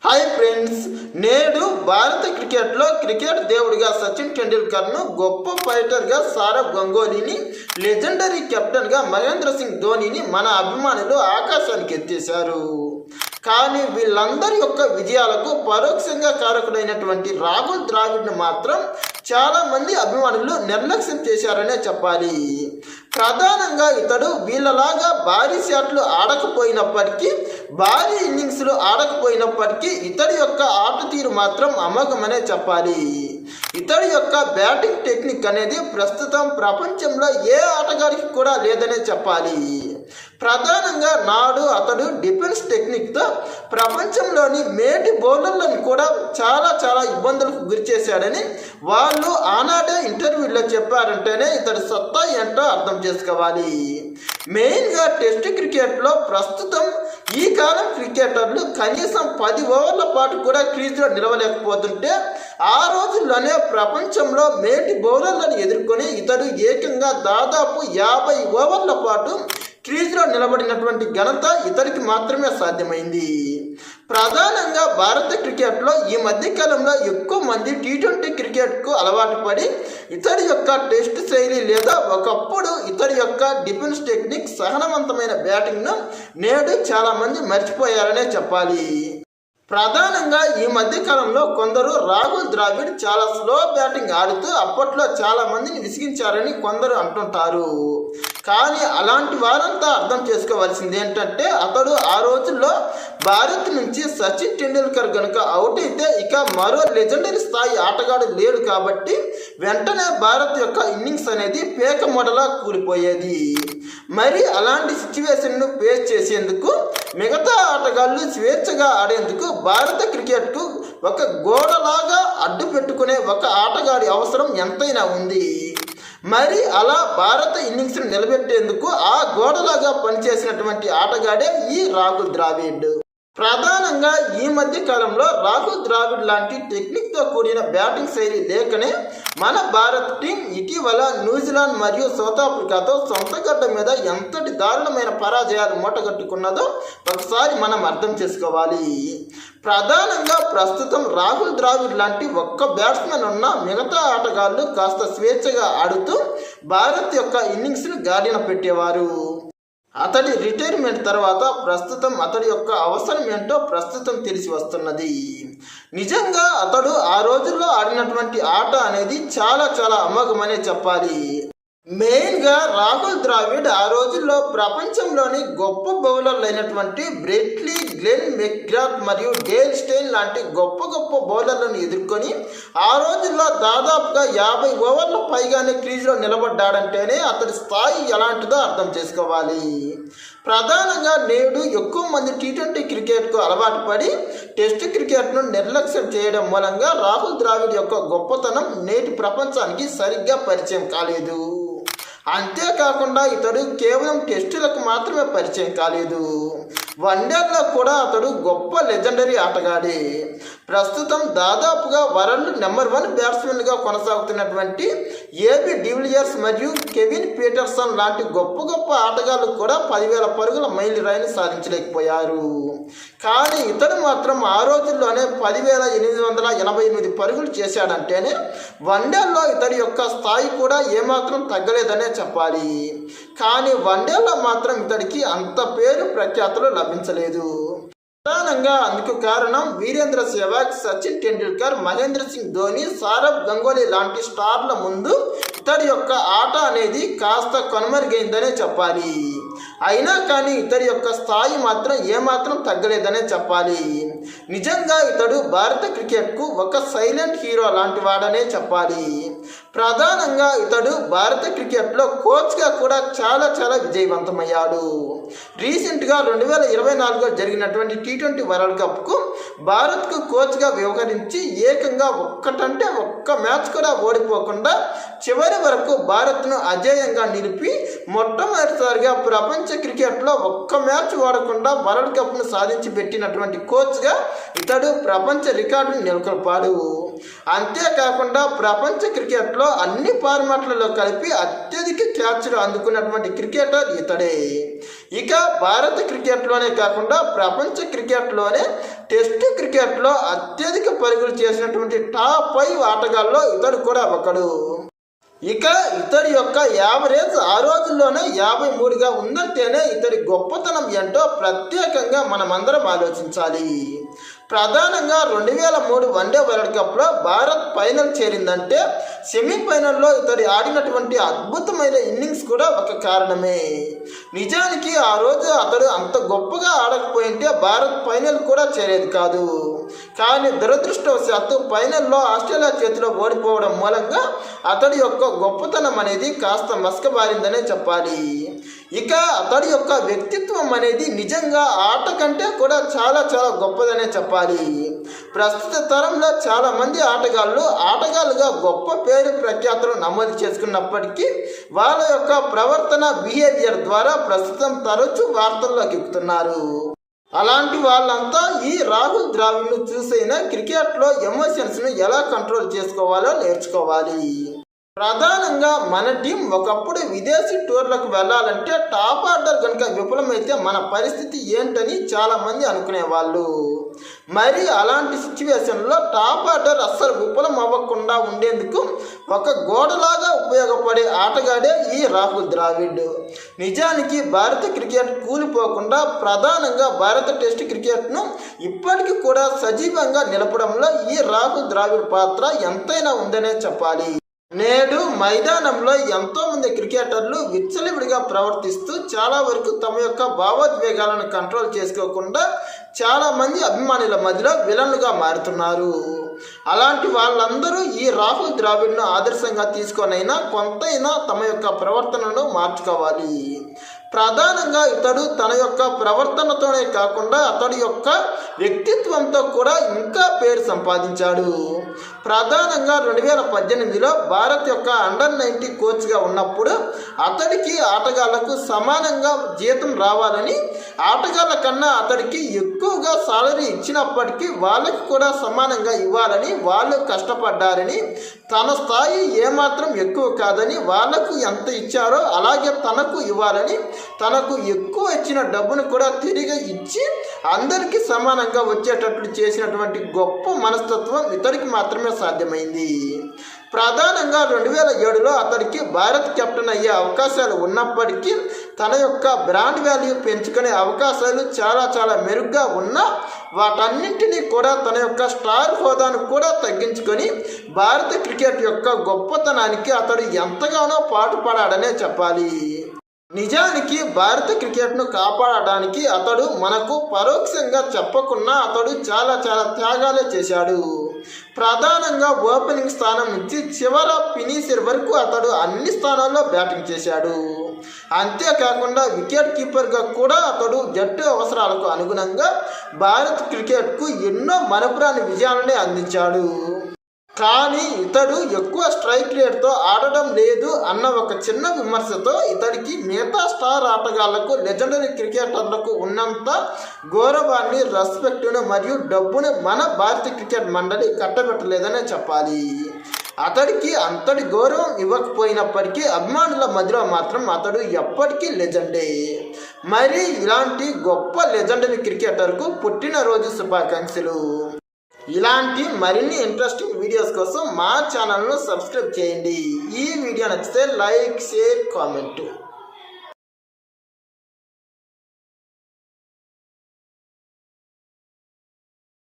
Hi friends, నేడు భారత క్రికెట్లో క్రికెట్ దేవుడిగా సచిన్ టెండూల్కర్ను, గొప్ప ఫైటర్గా సౌరవ్ గంగూలీని, లెజెండరీ కెప్టెన్గా మహేంద్ర సింగ్ ధోనీని మన అభిమానులు ఆకాశానికి ఎత్తేశారు. కానీ వీళ్ళందరి యొక్క విజయాలకు పరోక్షంగా కారకుడైనటువంటి రాహుల్ ద్రావిడ్ను మాత్రం చాలామంది అభిమానులు నిర్లక్ష్యం చేశారనే చెప్పాలి. ప్రధానంగా ఇతడు వీళ్ళలాగా భారీ షాట్లు ఆడకపోయినప్పటికీ, భారీ ఇన్నింగ్స్లు ఆడకపోయినప్పటికీ ఇతడి యొక్క ఆట తీరు మాత్రం అమోఘమనే చెప్పాలి. ఇతడి యొక్క బ్యాటింగ్ టెక్నిక్ అనేది ప్రస్తుతం ప్రపంచంలో ఏ ఆటగాడికి కూడా లేదనే చెప్పాలి. ప్రధానంగా నాడు అతడు డిఫెన్స్ టెక్నిక్తో ప్రపంచంలోని మేటి బౌలర్లను కూడా చాలా ఇబ్బందులకు గురి చేశాడని వాళ్ళు ఆనాడే ఇంటర్వ్యూలో చెప్పారంటేనే ఇతడి సత్తా ఏంటో అర్థం చేసుకోవాలి. మెయిన్గా టెస్ట్ క్రికెట్లో ప్రస్తుతం ఈ కాలం క్రికెటర్లు కనీసం 10 ఓవర్ల పాటు కూడా క్రీజ్లో నిలవలేకపోతుంటే, ఆ రోజుల్లోనే ప్రపంచంలో మేటి బౌలర్లను ఎదుర్కొని ఇతడు ఏకంగా దాదాపు 50 ఓవర్ల పాటు క్రీజ్లో నిలబడినటువంటి ఘనత ఇతడికి మాత్రమే సాధ్యమైంది. ప్రధానంగా భారత క్రికెట్లో ఈ మధ్యకాలంలో ఎక్కువ మంది T20 క్రికెట్కు అలవాటు పడి ఇతడి యొక్క టెస్ట్ శైలి లేదా ఒకప్పుడు ఇతడి యొక్క డిఫెన్స్ టెక్నిక్, సహనవంతమైన బ్యాటింగ్ను నేడు చాలామంది మర్చిపోయారనే చెప్పాలి. ప్రధానంగా ఈ మధ్యకాలంలో కొందరు రాహుల్ ద్రావిడ్ చాలా స్లో బ్యాటింగ్ ఆడుతూ అప్పట్లో చాలా మందిని విసిగించారని కొందరు అంటుంటారు. కానీ అలాంటి వారంతా అర్థం చేసుకోవాల్సింది ఏంటంటే, అతడు ఆ రోజుల్లో భారత్ నుంచి సచిన్ టెండూల్కర్ కనుక అవుట్ అయితే ఇక మరో లెజెండరీ స్థాయి ఆటగాడు లేడు కాబట్టి వెంటనే భారత్ యొక్క ఇన్నింగ్స్ అనేది పేక మొడలా కూలిపోయేది. మరి అలాంటి సిచ్యువేషన్ను ఫేస్ చేసేందుకు మిగతా ఆటగాళ్ళు స్వేచ్ఛగా ఆడేందుకు భారత క్రికెట్కు ఒక గోడలాగా అడ్డు పెట్టుకునే ఒక ఆటగాడి అవసరం ఎంతైనా ఉంది. మరి అలా భారత ఇన్నింగ్స్ను నిలబెట్టేందుకు ఆ గోడలాగా పనిచేసినటువంటి ఆటగాడే ఈ రాహుల్ ద్రావిడ్. ప్రధానంగా ఈ మధ్య కాలంలో రాహుల్ ద్రావిడ్ లాంటి టెక్నిక్తో కూడిన బ్యాటింగ్ శైలి లేకనే మన భారత్ టీం ఇటీవల న్యూజిలాండ్ మరియు సౌత్ ఆఫ్రికాతో సొంత గడ్డ మీద ఎంతటి దారుణమైన పరాజయాలు మూటగట్టుకున్నదో ఒకసారి మనం అర్థం చేసుకోవాలి. ప్రధానంగా ప్రస్తుతం రాహుల్ ద్రావిడ్ లాంటి ఒక్క బ్యాట్స్మెన్ ఉన్న మిగతా ఆటగాళ్ళు కాస్త స్వేచ్ఛగా ఆడుతూ భారత్ యొక్క ఇన్నింగ్స్ను గాడిన పెట్టేవారు. అతడి రిటైర్మెంట్ తర్వాత ప్రస్తుతం అతడి యొక్క అవసరం ఏంటో ప్రస్తుతం తెలిసి వస్తున్నది. నిజంగా అతడు ఆ రోజుల్లో ఆడినటువంటి ఆట అనేది చాలా అమోఘమనే చెప్పాలి. మెయిన్గా రాహుల్ ద్రావిడ్ ఆ రోజుల్లో ప్రపంచంలోని గొప్ప బౌలర్లు అయినటువంటి బ్రెట్లీ, గ్లెన్ మెక్గ్రాత్ మరియు డేల్ స్టెయిన్ లాంటి గొప్ప బౌలర్లను ఎదుర్కొని ఆ రోజుల్లో దాదాపుగా 50 ఓవర్ల పైగానే క్రీజ్లో నిలబడ్డాడంటేనే అతడి స్థాయి ఎలాంటిదో అర్థం చేసుకోవాలి. ప్రధానంగా నేడు ఎక్కువ మంది T20 క్రికెట్కు అలవాటు పడి టెస్ట్ క్రికెట్ను నిర్లక్ష్యం చేయడం మూలంగా రాహుల్ ద్రావిడ్ యొక్క గొప్పతనం నేటి ప్రపంచానికి సరిగ్గా పరిచయం కాలేదు. అంతేకాకుండా ఇతడు కేవలం టెస్టులకు మాత్రమే పరిచయం కాలేదు, వన్డేల్లో కూడా అతడు గొప్ప లెజెండరీ ఆటగాడే. ప్రస్తుతం దాదాపుగా వరల్డ్ నెంబర్ 1 బ్యాట్స్మెన్గా కొనసాగుతున్నటువంటి ఏబీ డివిలియర్స్ మరియు కెవిన్ పీటర్సన్ లాంటి గొప్ప ఆటగాళ్ళు కూడా 10,000 పరుగుల మైలురాయిని సాధించలేకపోయారు. కానీ ఇతడు మాత్రం ఆ రోజుల్లోనే 10,888 పరుగులు చేశాడంటేనే వన్డేల్లో ఇతడి యొక్క స్థాయి కూడా ఏమాత్రం తగ్గలేదనే చెప్పాలి. కానీ వన్డేల్లో మాత్రం ఇతడికి అంత పేరు ప్రఖ్యాతులు లభించలేదు. ప్రధానంగా అందుకు కారణం వీరేంద్ర సెహ్వాగ్, సచిన్ టెండూల్కర్, మహేంద్ర సింగ్ ధోని, సౌరవ్ గంగూలీ లాంటి స్టార్ల ముందు ఇతడి యొక్క ఆట అనేది కాస్త కనుమరుగైందనే చెప్పాలి. అయినా కానీ ఇతడి యొక్క స్థాయి మాత్రం ఏమాత్రం తగ్గలేదనే చెప్పాలి. నిజంగా ఇతడు భారత క్రికెట్కు ఒక సైలెంట్ హీరో లాంటి వాడనే చెప్పాలి. ప్రధానంగా ఇతడు భారత క్రికెట్లో కోచ్గా కూడా చాలా విజయవంతమయ్యాడు. రీసెంట్గా 2024లో జరిగినటువంటి T20 వరల్డ్ కప్కు భారత్కు కోచ్గా వ్యవహరించి ఏకంగా ఒక్క మ్యాచ్ కూడా ఓడిపోకుండా చివరి వరకు భారత్ను అజేయంగా నిలిపి మొట్టమొదటిసారిగా ప్రపంచ క్రికెట్లో ఒక్క మ్యాచ్ ఓడకుండా వరల్డ్ కప్ను సాధించి పెట్టినటువంటి కోచ్గా ఇతడు ప్రపంచ రికార్డును నెలకొల్పాడు. అంతేకాకుండా ప్రపంచ క్రికెట్లో క్రికెట్లో అన్ని ఫార్మాట్లలో కలిపి అత్యధిక క్యాచ్లు అందుకున్నటువంటి క్రికెటర్ ఇతడే. ఇక భారత క్రికెట్లోనే కాకుండా ప్రపంచ క్రికెట్లోనే టెస్ట్ క్రికెట్లో అత్యధిక పరుగులు చేసినటువంటి టాప్ 5 ఆటగాళ్ళలో ఇతడు కూడా ఒకడు. ఇక ఇతడి యొక్క యావరేజ్ ఆ రోజుల్లోనే 53గా ఉందంటేనే ఇతడి గొప్పతనం ఏంటో ప్రత్యేకంగా మనమందరం ఆలోచించాలి. ప్రధానంగా 2003 వన్డే వరల్డ్ కప్లో భారత్ ఫైనల్ చేరిందంటే సెమీఫైనల్లో ఇతడు ఆడినటువంటి అద్భుతమైన ఇన్నింగ్స్ కూడా ఒక కారణమే. నిజానికి ఆ రోజు అతడు అంత గొప్పగా ఆడకపోయింటే భారత్ ఫైనల్ కూడా చేరేది కాదు. కానీ దురదృష్టవశాత్తు ఫైనల్లో ఆస్ట్రేలియా చేతిలో ఓడిపోవడం మూలంగా అతడి యొక్క గొప్పతనం అనేది కాస్త మసకబారిందనే చెప్పాలి. ఇక అతడి యొక్క వ్యక్తిత్వం అనేది నిజంగా ఆట కంటే కూడా చాలా గొప్పదనే చెప్పాలి. ప్రస్తుత తరంలో చాలా మంది ఆటగాళ్ళుగా గొప్ప పేరు ప్రఖ్యాతులు నమోదు చేసుకున్నప్పటికీ వాళ్ళ యొక్క ప్రవర్తన బిహేవియర్ ద్వారా ప్రస్తుతం తరచూ వార్తల్లోకి ఎక్కుతున్నారు. అలాంటి వాళ్ళంతా ఈ రాహుల్ ద్రావిడ్ను చూసైనా క్రికెట్లో ఎమోషన్స్ను ఎలా కంట్రోల్ చేసుకోవాలో నేర్చుకోవాలి. ప్రధానంగా మన టీం ఒకప్పుడు విదేశీ టూర్లకు వెళ్ళాలంటే టాప్ ఆర్డర్ కనుక విఫలమైతే మన పరిస్థితి ఏంటని చాలామంది అనుకునేవాళ్ళు. మరి అలాంటి సిచ్యువేషన్లో టాప్ ఆర్డర్ అస్సలు విఫలం అవ్వకుండా ఉండేందుకు ఒక గోడలాగా ఉపయోగపడే ఆటగాడే ఈ రాహుల్ ద్రావిడ్. నిజానికి భారత క్రికెట్ కూలిపోకుండా ప్రధానంగా భారత టెస్ట్ క్రికెట్ను ఇప్పటికీ కూడా సజీవంగా నిలపడంలో ఈ రాహుల్ ద్రావిడ్ పాత్ర ఎంతైనా ఉందనే చెప్పాలి. నేడు మైదానంలో ఎంతోమంది క్రికెటర్లు విచ్చలవిడిగా ప్రవర్తిస్తూ చాలా వరకు తమ యొక్క భావోద్వేగాలను కంట్రోల్ చేసుకోకుండా చాలామంది అభిమానుల మధ్యలో విలన్లుగా మారుతున్నారు. అలాంటి వాళ్ళందరూ ఈ రాహుల్ ద్రావిడ్ను ఆదర్శంగా తీసుకొనైనా కొంతైనా తమ యొక్క ప్రవర్తనను మార్చుకోవాలి. ప్రధానంగా ఇతడు తన యొక్క ప్రవర్తనతోనే కాకుండా అతడి యొక్క వ్యక్తిత్వంతో కూడా ఇంకా పేరు సంపాదించాడు. ప్రధానంగా 2018లో భారత్ యొక్క అండర్-19 కోచ్గా ఉన్నప్పుడు అతడికి ఆటగాళ్లకు సమానంగా జీతం రావాలని, ఆటగాళ్ల కన్నా అతడికి ఎక్కువగా సాలరీ ఇచ్చినప్పటికీ వాళ్ళకి కూడా సమానంగా ఇవ్వాలని వాళ్ళు కష్టపడ్డారని, తన స్థాయి ఏమాత్రం ఎక్కువ కాదని, వాళ్లకు ఎంత ఇచ్చారో అలాగే తనకు ఇవ్వాలని, తనకు ఎక్కువ ఇచ్చిన డబ్బును కూడా తిరిగి ఇచ్చి అందరికీ సమానంగా వచ్చేటట్లు చేసినటువంటి గొప్ప మనస్తత్వం ఇతడికి మాత్రమే సాధ్యమైంది. ప్రధానంగా 2007లో అతడికి భారత్ కెప్టెన్ అయ్యే అవకాశాలు ఉన్నప్పటికీ తన యొక్క బ్రాండ్ వాల్యూ పెంచుకునే అవకాశాలు చాలా మెరుగ్గా ఉన్నా వాటన్నింటినీ కూడా తన యొక్క స్టార్ హోదాను కూడా తగ్గించుకొని భారత క్రికెట్ యొక్క గొప్పతనానికి అతడు ఎంతగానో పాటుపడాడనే చెప్పాలి. నిజానికి భారత క్రికెట్ను కాపాడడానికి అతడు మనకు పరోక్షంగా చెప్పకున్నా అతడు చాలా త్యాగాలే చేశాడు. ప్రధానంగా ఓపెనింగ్ స్థానం నుంచి చివర ఫినిషర్ వరకు అతడు అన్ని స్థానాల్లో బ్యాటింగ్ చేశాడు. అంతేకాకుండా వికెట్ కీపర్గా కూడా అతడు జట్టు అవసరాలకు అనుగుణంగా భారత్ క్రికెట్కు ఎన్నో మనపురాని విజయాలనే అందించాడు. కానీ ఇతడు ఎక్కువ స్ట్రైక్ రేట్తో ఆడడం లేదు అన్న ఒక చిన్న విమర్శతో ఇతడికి మిగతా స్టార్ ఆటగాళ్లకు, లెజెండరీ క్రికెటర్లకు ఉన్నంత గౌరవాన్ని, రెస్పెక్ట్ను మరియు డబ్బును మన భారతీయ క్రికెట్ మండలి కట్టబెట్టలేదనే చెప్పాలి. అతడికి అంతటి గౌరవం ఇవ్వకపోయినప్పటికీ అభిమానుల మధ్యలో మాత్రం అతడు ఎప్పటికీ లెజెండే. మరి ఇలాంటి గొప్ప లెజెండరీ క్రికెటర్కు పుట్టినరోజు శుభాకాంక్షలు. ఇలాంటి మరిన్ని ఇంట్రెస్టింగ్ వీడియోస్ కోసం మా ఛానల్ను సబ్స్క్రైబ్ చేయండి. ఈ వీడియో నచ్చితే లైక్, షేర్, కామెంట్.